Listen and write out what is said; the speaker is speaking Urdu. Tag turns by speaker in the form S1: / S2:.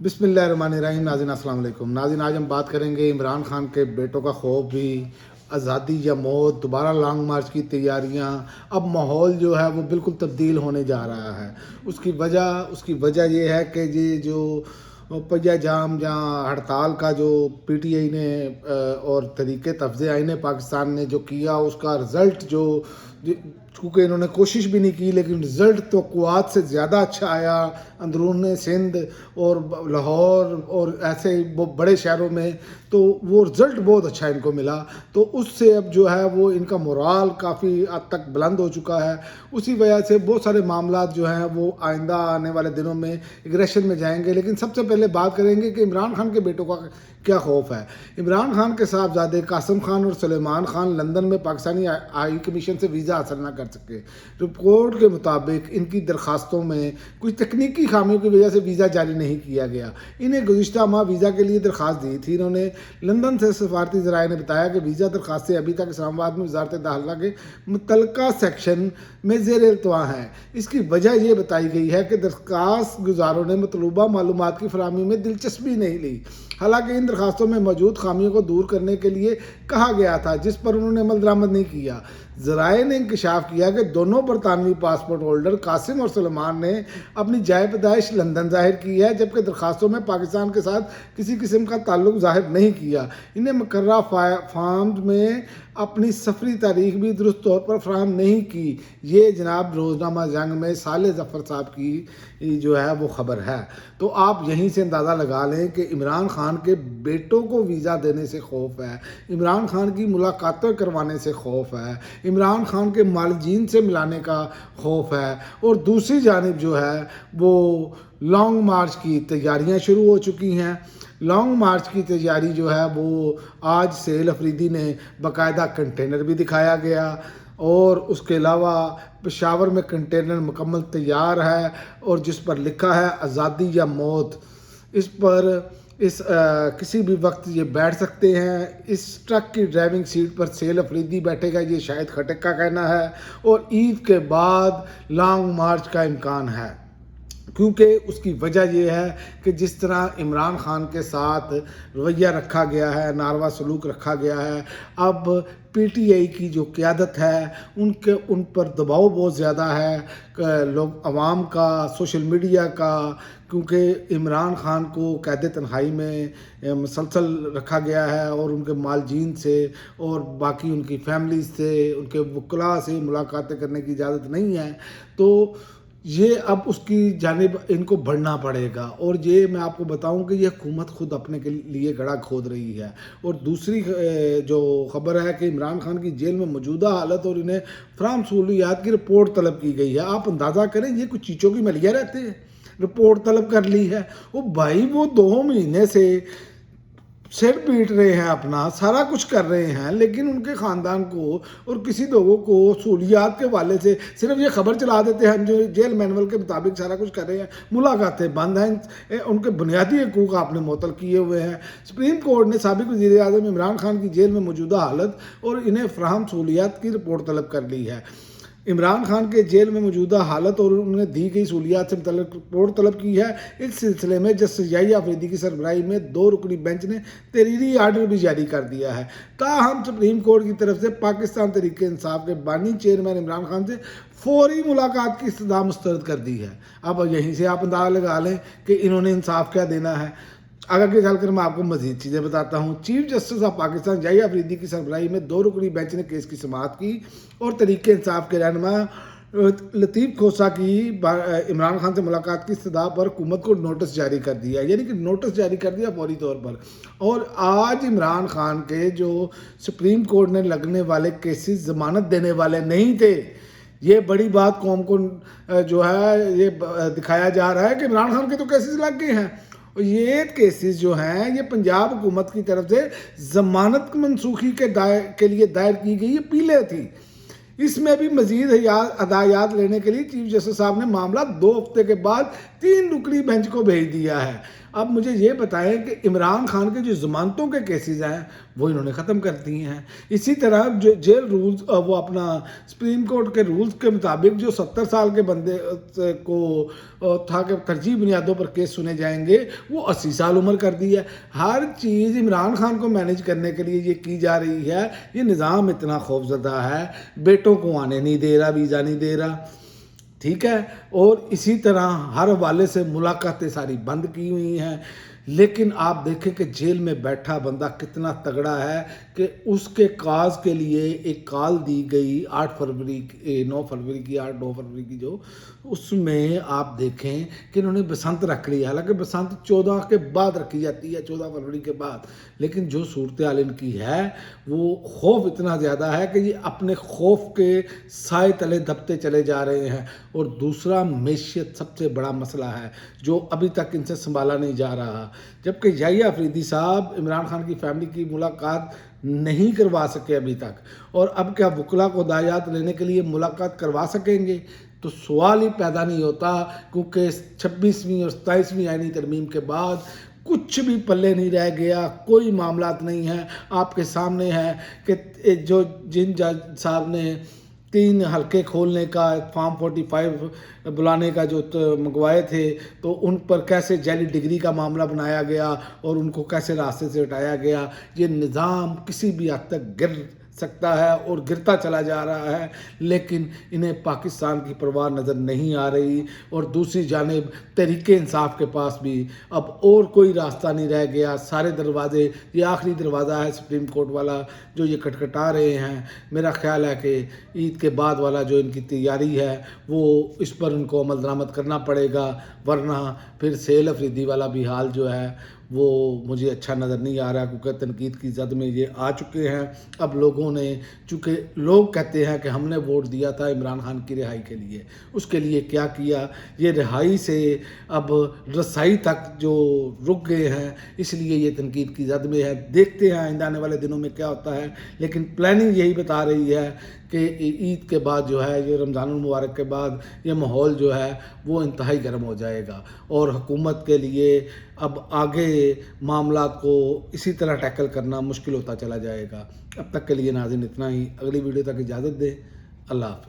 S1: بسم اللہ الرحمن الرحیم۔ ناظرین السلام علیکم۔ ناظرین آج ہم بات کریں گے عمران خان کے بیٹوں کا خوف بھی، آزادی یا موت، دوبارہ لانگ مارچ کی تیاریاں۔ اب ماحول جو ہے وہ بالکل تبدیل ہونے جا رہا ہے۔ اس کی وجہ یہ ہے کہ یہ جو پجا جام جہاں ہڑتال کا جو پی ٹی آئی نے اور تحریک تفظ آئین پاکستان نے جو کیا، اس کا رزلٹ چونکہ انہوں نے کوشش بھی نہیں کی لیکن رزلٹ توقعات سے زیادہ اچھا آیا۔ اندرون سندھ اور لاہور اور ایسے بڑے شہروں میں تو وہ رزلٹ بہت اچھا ان کو ملا، تو اس سے اب جو ہے وہ ان کا مورال کافی حد تک بلند ہو چکا ہے۔ اسی وجہ سے بہت سارے معاملات جو ہیں وہ آئندہ آنے والے دنوں میں ایگریشن میں جائیں گے۔ لیکن سب سے پہلے بات کریں گے کہ عمران خان کے بیٹوں کا کیا خوف ہے۔ عمران خان کے صاحبزادے قاسم خان اور سلیمان خان لندن میں پاکستانی ہائی کمیشن سے ویزا حاصل نہ کر سکے۔ رپورٹ کے مطابق ان کی درخواستوں میں کچھ تکنیکی خامیوں کی وجہ سے ویزا جاری نہیں کیا گیا۔ انہیں گزشتہ ماہ ویزا کے لیے درخواست دی تھی۔ انہوں نے لندن سے سفارتی ذرائع نے بتایا کہ ویزا درخواستیں ابھی تک اسلام آباد میں وزارت داخلہ کے متعلقہ سیکشن میں زیر التواء ہیں۔ اس کی وجہ یہ بتائی گئی ہے کہ درخواست گزاروں نے مطلوبہ معلومات کی فراہمی میں دلچسپی نہیں لی، حالانکہ ان درخواستوں میں موجود خامیوں کو دور کرنے کے لیے کہا گیا تھا، جس پر انہوں نے عمل درآمد نہیں کیا۔ ذرائع نے انکشاف کیا کہ دونوں برطانوی پاسپورٹ ہولڈر قاسم اور سلمان نے اپنی جائے پیدائش لندن ظاہر کی ہے، جبکہ درخواستوں میں پاکستان کے ساتھ کسی قسم کا تعلق ظاہر نہیں کیا۔ انہیں مقررہ فارمز میں اپنی سفری تاریخ بھی درست طور پر فراہم نہیں کی۔ یہ جناب روزنامہ جنگ میں صالح ظفر صاحب کی جو ہے وہ خبر ہے۔ تو آپ یہیں سے اندازہ لگا لیں کہ عمران خان کے بیٹوں کو ویزا دینے سے خوف ہے، عمران خان کی ملاقاتیں کروانے سے خوف ہے، عمران خان کے معالجین سے ملانے کا خوف ہے، اور دوسری جانب جو ہے وہ لانگ مارچ کی تیاریاں شروع ہو چکی ہیں۔ لانگ مارچ کی تیاری جو ہے وہ آج سہیل افریدی نے باقاعدہ کنٹینر بھی دکھایا گیا، اور اس کے علاوہ پشاور میں کنٹینر مکمل تیار ہے اور جس پر لکھا ہے آزادی یا موت۔ اس پر کسی بھی وقت یہ بیٹھ سکتے ہیں۔ اس ٹرک کی ڈرائیونگ سیٹ پر سہیل افریدی بیٹھے گا، یہ شاہد خٹک کا کہنا ہے، اور عید کے بعد لانگ مارچ کا امکان ہے، کیونکہ اس کی وجہ یہ ہے کہ جس طرح عمران خان کے ساتھ رویہ رکھا گیا ہے، ناروا سلوک رکھا گیا ہے، اب پی ٹی آئی کی جو قیادت ہے ان پر دباؤ بہت زیادہ ہے، لوگ عوام کا، سوشل میڈیا کا، کیونکہ عمران خان کو قید تنہائی میں مسلسل رکھا گیا ہے، اور ان کے معالجین سے اور باقی ان کی فیملیز سے، ان کے وکلاء سے ملاقاتیں کرنے کی اجازت نہیں ہے۔ تو یہ اب اس کی جانب ان کو بڑھنا پڑے گا، اور یہ میں آپ کو بتاؤں کہ یہ حکومت خود اپنے کے لیے گڑھا کھود رہی ہے۔ اور دوسری جو خبر ہے کہ عمران خان کی جیل میں موجودہ حالت اور انہیں فراہم سہولیات کی رپورٹ طلب کی گئی ہے۔ آپ اندازہ کریں یہ کچھ چیزوں کی ملیہ رہتے ہیں، رپورٹ طلب کر لی ہے۔ وہ بھائی وہ 2 مہینے سے سر پیٹ رہے ہیں، اپنا سارا کچھ کر رہے ہیں، لیکن ان کے خاندان کو اور کسی لوگوں کو سہولیات کے حوالے سے صرف یہ خبر چلا دیتے ہیں جو جیل مینول کے مطابق سارا کچھ کر رہے ہیں، ملاقاتیں بند ہیں، ان کے بنیادی حقوق آپ نے معطل کیے ہوئے ہیں۔ سپریم کورٹ نے سابق وزیر اعظم عمران خان کی جیل میں موجودہ حالت اور انہیں فراہم سہولیات کی رپورٹ طلب کر لی ہے۔ عمران خان کے جیل میں موجودہ حالت اور انہیں دی گئی سہولیات سے متعلق رپورٹ طلب کی ہے۔ اس سلسلے میں جسٹس یحییٰ افریدی کی سربراہی میں 2 رکنی بینچ نے تحریری آرڈر بھی جاری کر دیا ہے۔ تاہم سپریم کورٹ کی طرف سے پاکستان تحریک انصاف کے بانی چیئرمین عمران خان سے فوری ملاقات کی استدعا مسترد کر دی ہے۔ اب یہیں سے آپ اندازہ لگا لیں کہ انہوں نے انصاف کیا دینا ہے۔ آگے چل کر میں آپ کو مزید چیزیں بتاتا ہوں۔ چیف جسٹس آف پاکستان یحییٰ افریدی کی سربراہی میں 2 رکنی بینچ نے کیس کی سماعت کی اور تحریک انصاف کے رہنما لطیف کھوسہ کی عمران خان سے ملاقات کی استدعا پر حکومت کو نوٹس جاری کر دیا، یعنی کہ نوٹس جاری کر دیا فوری طور پر۔ اور آج عمران خان کے جو سپریم کورٹ نے لگنے والے کیسز ضمانت دینے والے نہیں تھے، یہ بڑی بات قوم کو جو ہے یہ دکھایا جا رہا ہے کہ عمران خان کے تو کیسز لگ گئے ہیں، اور یہ کیسز جو ہیں یہ پنجاب حکومت کی طرف سے ضمانت منسوخی کے لیے دائر کی گئی اپیلیں تھی۔ اس میں بھی مزید ہدایات لینے کے لیے چیف جسٹس صاحب نے معاملہ 2 ہفتے کے بعد 3 رکنی بینچ کو بھیج دیا ہے۔ اب مجھے یہ بتائیں کہ عمران خان کے جو ضمانتوں کے کیسز ہیں وہ انہوں نے ختم کر دیے ہیں. اسی طرح جو جیل رولز وہ اپنا سپریم کورٹ کے رولز کے مطابق جو 70 سال کے بندے کو تھا کہ ترجیح بنیادوں پر کیس سنے جائیں گے وہ 80 سال عمر کر دی ہے. ہر چیز عمران خان کو مینیج کرنے کے لیے یہ کی جا رہی ہے. یہ نظام اتنا خوفزدہ ہے، بیٹوں کو آنے نہیں دے رہا، ویزا نہیں دے رہا، ٹھیک ہے. اور اسی طرح ہر حوالے سے ملاقاتیں ساری بند کی ہوئی ہیں. لیکن آپ دیکھیں کہ جیل میں بیٹھا بندہ کتنا تگڑا ہے کہ اس کے کاز کے لیے ایک کال دی گئی 9 فروری کی جو اس میں آپ دیکھیں کہ انہوں نے بسنت رکھ لی. حالانکہ بسنت 14 کے بعد رکھی جاتی ہے، 14 فروری کے بعد. لیکن جو صورتحال ان کی ہے وہ خوف اتنا زیادہ ہے کہ یہ اپنے خوف کے سائے تلے دبتے چلے جا رہے ہیں. اور دوسرا معیشت سب سے بڑا مسئلہ ہے جو ابھی تک ان سے سنبھالا نہیں جا رہا. جبکہ یحییٰ آفریدی صاحب عمران خان کی فیملی کی ملاقات نہیں کروا سکے ابھی تک، اور اب کیا وکلا کو ہدایات لینے کے لیے ملاقات کروا سکیں گے؟ تو سوال ہی پیدا نہیں ہوتا، کیونکہ 26ویں اور 27ویں آئینی ترمیم کے بعد کچھ بھی پلے نہیں رہ گیا، کوئی معاملات نہیں ہیں. آپ کے سامنے ہے کہ جن جج صاحب نے 3 حلقے کھولنے کا فارم 45 بلانے کا جو منگوائے تھے تو ان پر کیسے جعلی ڈگری کا معاملہ بنایا گیا اور ان کو کیسے راستے سے ہٹایا گیا. یہ نظام کسی بھی حد تک گر سکتا ہے اور گرتا چلا جا رہا ہے، لیکن انہیں پاکستان کی پرواہ نظر نہیں آ رہی. اور دوسری جانب تحریک انصاف کے پاس بھی اب اور کوئی راستہ نہیں رہ گیا. سارے دروازے، یہ آخری دروازہ ہے سپریم کورٹ والا جو یہ کھٹکھٹا رہے ہیں. میرا خیال ہے کہ عید کے بعد والا جو ان کی تیاری ہے وہ اس پر ان کو عمل درآمد کرنا پڑے گا، ورنہ پھر سہیل آفریدی والا بھی حال جو ہے وہ مجھے اچھا نظر نہیں آ رہا، کیونکہ تنقید کی زد میں یہ آ چکے ہیں. اب لوگوں نے، چونکہ لوگ کہتے ہیں کہ ہم نے ووٹ دیا تھا عمران خان کی رہائی کے لیے، اس کے لیے کیا کیا؟ یہ رہائی سے اب رسائی تک جو رک گئے ہیں، اس لیے یہ تنقید کی زد میں ہے. دیکھتے ہیں آئندہ آنے والے دنوں میں کیا ہوتا ہے. لیکن پلاننگ یہی بتا رہی ہے کہ عید کے بعد جو ہے، یہ رمضان المبارک کے بعد یہ ماحول جو ہے وہ انتہائی گرم ہو جائے گا، اور حکومت کے لیے اب آگے معاملات کو اسی طرح ٹیکل کرنا مشکل ہوتا چلا جائے گا. اب تک کے لیے ناظرین اتنا ہی. اگلی ویڈیو تک اجازت دیں. اللہ حافظ.